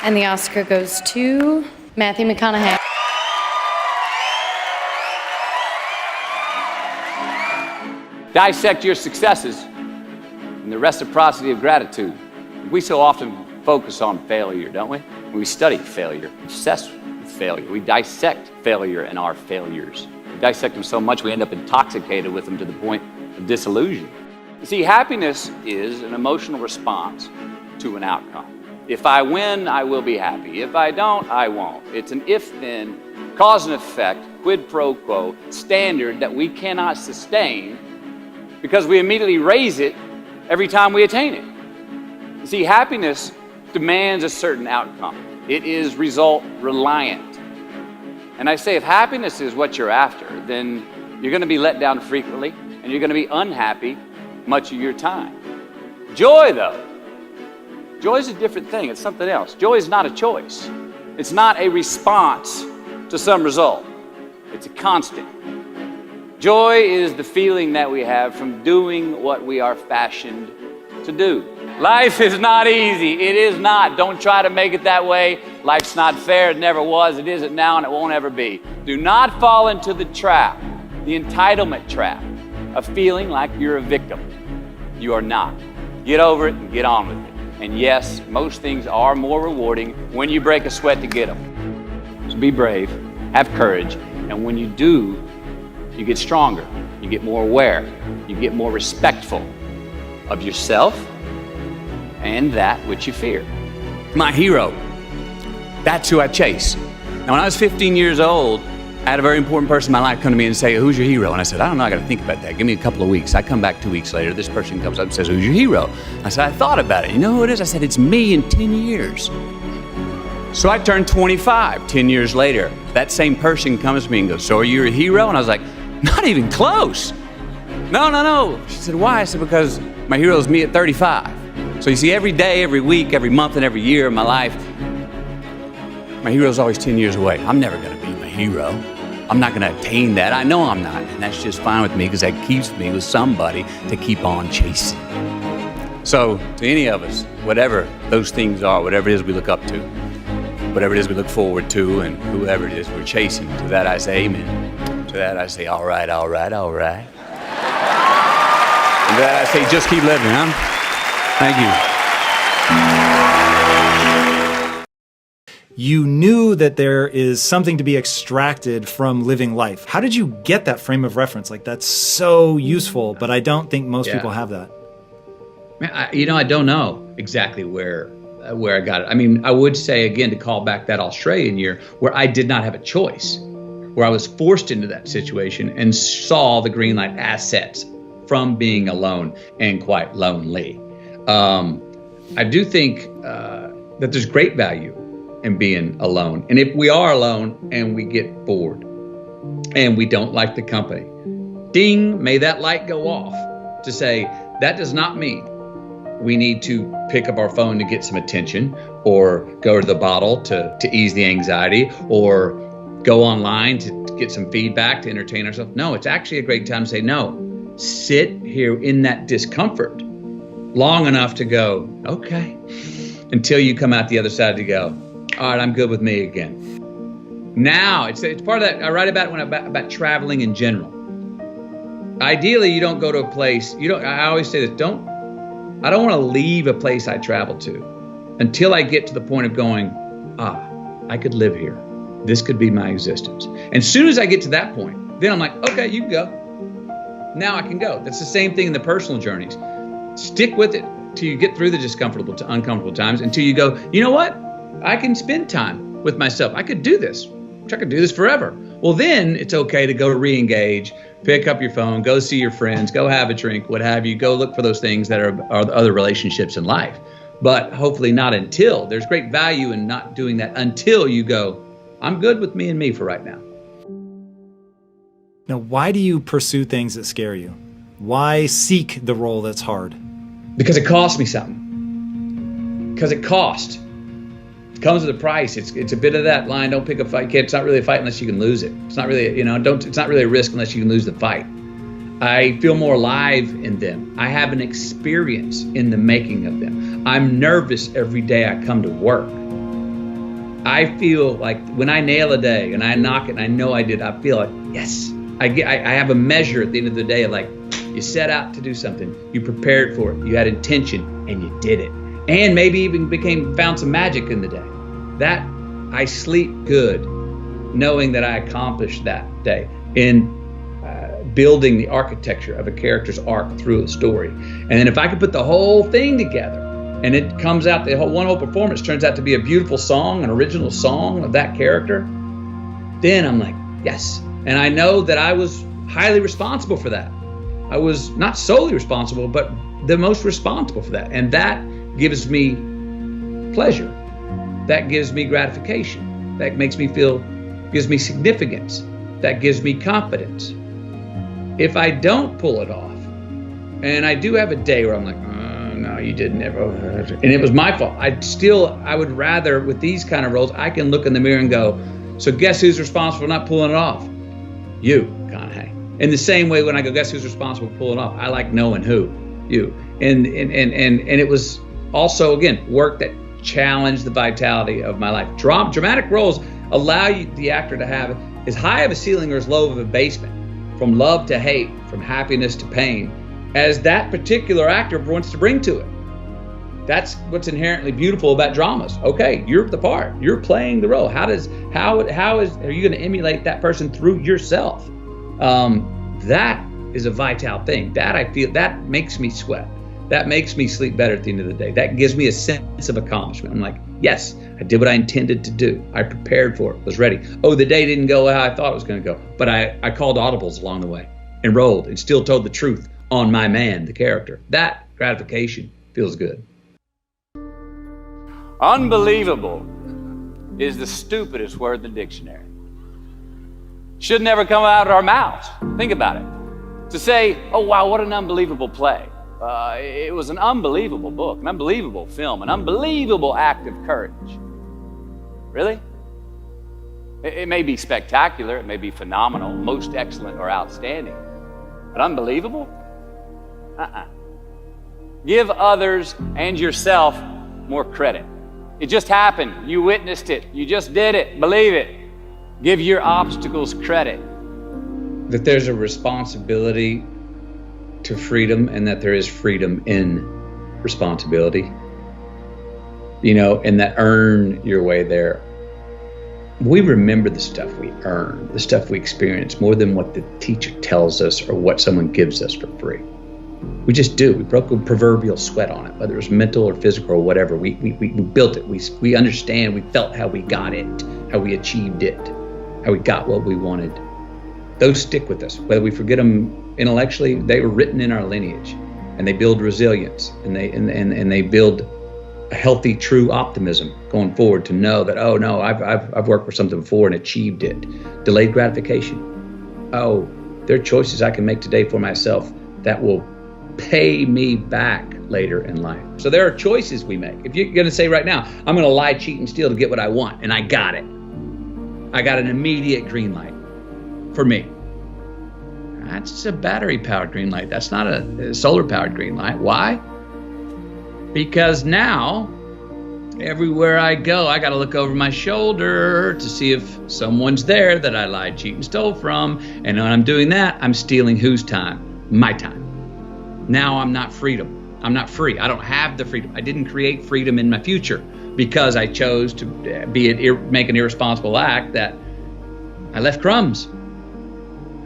And the Oscar goes to Matthew McConaughey. Dissect your successes and the reciprocity of gratitude. We so often focus on failure, don't we? When we study failure, obsessed with failure. We dissect failure and our failures. We dissect them so much we end up intoxicated with them to the point of disillusion. You see, happiness is an emotional response to an outcome. If I win, I will be happy. If I don't, I won't. It's an if-then, cause and effect, quid pro quo standard that we cannot sustain because we immediately raise it every time we attain it. You see, happiness demands a certain outcome. It is result reliant. And I say if happiness is what you're after, then you're going to be let down frequently and you're going to be unhappy much of your time. Joy, though, joy is a different thing. It's something else. Joy is not a choice. It's not a response to some result. It's a constant. Joy is the feeling that we have from doing what we are fashioned to do. Life is not easy. It is not. Don't try to make it that way. Life's not fair. It never was. It isn't now, and it won't ever be. Do not fall into the trap, the entitlement trap, of feeling like you're a victim. You are not. Get over it and get on with it. And yes, most things are more rewarding when you break a sweat to get them. So be brave, have courage, and when you do, you get stronger, you get more aware, you get more respectful of yourself and that which you fear. My hero, that's who I chase. Now, when I was 15 years old, I had a very important person in my life come to me and say, who's your hero? And I said, I don't know, I got to think about that. Give me a couple of weeks. I come back 2 weeks later, this person comes up and says, who's your hero? I said, I thought about it. You know who it is? I said, it's me in 10 years. So I turned 25, 10 years later. That same person comes to me and goes, so are you a hero? And I was like, not even close. No. She said, why? I said, because my hero is me at 35. So you see, every day, every week, every month, and every year of my life, my hero is always 10 years away. I'm never going to be my hero. I'm not going to attain that. I know I'm not. And that's just fine with me because that keeps me with somebody to keep on chasing. So to any of us, whatever those things are, whatever it is we look up to, whatever it is we look forward to, and whoever it is we're chasing, to that I say amen. To that I say, all right. And to that I say, just keep living, huh? Thank you. You knew that there is something to be extracted from living life. How did you get that frame of reference? Like, that's so useful, but I don't think most people have that. Man, I don't know exactly where I got it. I mean, I would say, again, to call back that Australian year where I did not have a choice, where I was forced into that situation and saw the green light assets from being alone and quite lonely. I do think that there's great value in being alone. And if we are alone and we get bored and we don't like the company, ding, may that light go off to say, that does not mean we need to pick up our phone to get some attention or go to the bottle to ease the anxiety or go online to get some feedback to entertain ourselves. No, it's actually a great time to say, no, sit here in that discomfort long enough to go, okay, until you come out the other side to go, all right, I'm good with me again. Now, it's part of that. I write about about traveling in general. Ideally, you don't go to a place, I always say this, I don't want to leave a place I travel to until I get to the point of going, I could live here. This could be my existence. And as soon as I get to that point, then I'm like, okay, you can go. Now I can go. That's the same thing in the personal journeys. Stick with it till you get through the discomfortable to uncomfortable times until you go, you know what? I can spend time with myself. I could do this. I could do this forever. Well, then it's okay to go re-engage, pick up your phone, go see your friends, go have a drink, what have you. Go look for those things that are other relationships in life. But hopefully not until. There's great value in not doing that until you go, I'm good with me and me for right now. Now, why do you pursue things that scare you? Why seek the role that's hard? Because it costs me something. Because it costs. It comes with a price. It's a bit of that line, don't pick a fight, kid. It's not really a fight unless you can lose it. It's not really, it's not really a risk unless you can lose the fight. I feel more alive in them. I have an experience in the making of them. I'm nervous every day I come to work. I feel like when I nail a day and I knock it and I know I did, I feel like, yes, I have a measure at the end of the day of like, you set out to do something, you prepared for it, you had intention, and you did it. And maybe even found some magic in the day. That I sleep good knowing that I accomplished that day in building the architecture of a character's arc through a story. And then if I could put the whole thing together and it comes out, the whole performance turns out to be a beautiful song, an original song of that character, then I'm like, yes. And I know that I was highly responsible for that. I was not solely responsible, but the most responsible for that. And that gives me pleasure. That gives me gratification. That makes me feel, gives me significance. That gives me confidence. If I don't pull it off, and I do have a day where I'm like, no, you didn't ever, and it was my fault. I would rather, with these kind of roles, I can look in the mirror and go, so guess who's responsible for not pulling it off? You, McConaughey. In the same way, when I go, guess who's responsible for pulling it off? I like knowing who, you. And it was also, again, work that challenged the vitality of my life. Dramatic roles allow you, the actor, to have as high of a ceiling or as low of a basement, from love to hate, from happiness to pain, as that particular actor wants to bring to it. That's what's inherently beautiful about dramas. Okay, you're the part, you're playing the role. Are you going to emulate that person through yourself? That is a vital thing. That I feel, that makes me sweat. That makes me sleep better at the end of the day. That gives me a sense of accomplishment. I'm like, yes, I did what I intended to do. I prepared for it, was ready. Oh, the day didn't go how I thought it was going to go, but I called audibles along the way, enrolled, and still told the truth on my man, the character. That gratification feels good. Unbelievable is the stupidest word in the dictionary. Should never come out of our mouths. Think about it. To say, oh, wow, what an unbelievable play. It was an unbelievable book, an unbelievable film, an unbelievable act of courage. Really? It may be spectacular, it may be phenomenal, most excellent or outstanding, but unbelievable? Give others and yourself more credit. It just happened. You witnessed it. You just did it. Believe it. Give your obstacles credit. That there's a responsibility to freedom, and that there is freedom in responsibility. You know, and that earn your way there. We remember the stuff we earn, the stuff we experience, more than what the teacher tells us or what someone gives us for free. We just do. We broke a proverbial sweat on it, whether it was mental or physical or whatever. We built it. We understand. We felt how we got it, how we achieved it, how we got what we wanted. Those stick with us. Whether we forget them intellectually, they were written in our lineage, and they build resilience, and they build a healthy, true optimism going forward to know that, oh no, I've worked for something before and achieved it. Delayed gratification. Oh, there are choices I can make today for myself that will pay me back later in life. So there are choices we make. If you're going to say right now, I'm going to lie, cheat, and steal to get what I want, and I got it. I got an immediate green light for me. That's a battery-powered green light. That's not a solar-powered green light. Why? Because now, everywhere I go, I got to look over my shoulder to see if someone's there that I lied, cheated, and stole from. And when I'm doing that, I'm stealing whose time? My time. Now I'm not freedom. I'm not free. I don't have the freedom. I didn't create freedom in my future because I chose to make an irresponsible act that I left crumbs.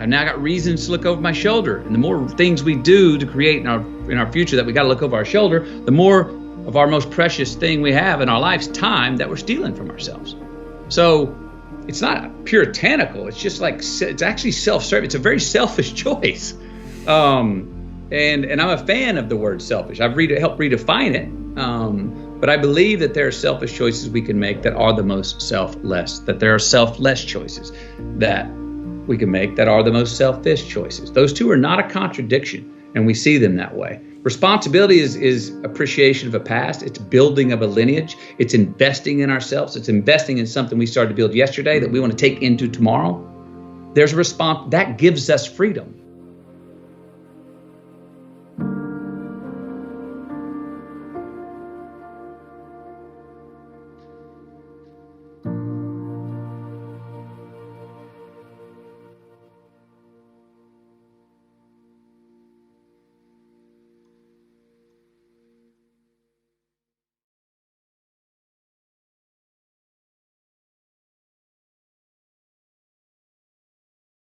I've now got reasons to look over my shoulder. And the more things we do to create in our future that we got to look over our shoulder, the more of our most precious thing we have in our life's time that we're stealing from ourselves. So it's not puritanical. It's just like, it's actually self-serving. It's a very selfish choice. And I'm a fan of the word selfish. I've helped redefine it. But I believe that there are selfish choices we can make that are the most selfless, that there are selfless choices that we can make that are the most selfish choices. Those two are not a contradiction, and we see them that way. Responsibility is appreciation of a past. It's building of a lineage. It's investing in ourselves. It's investing in something we started to build yesterday that we want to take into tomorrow. There's a response that gives us freedom.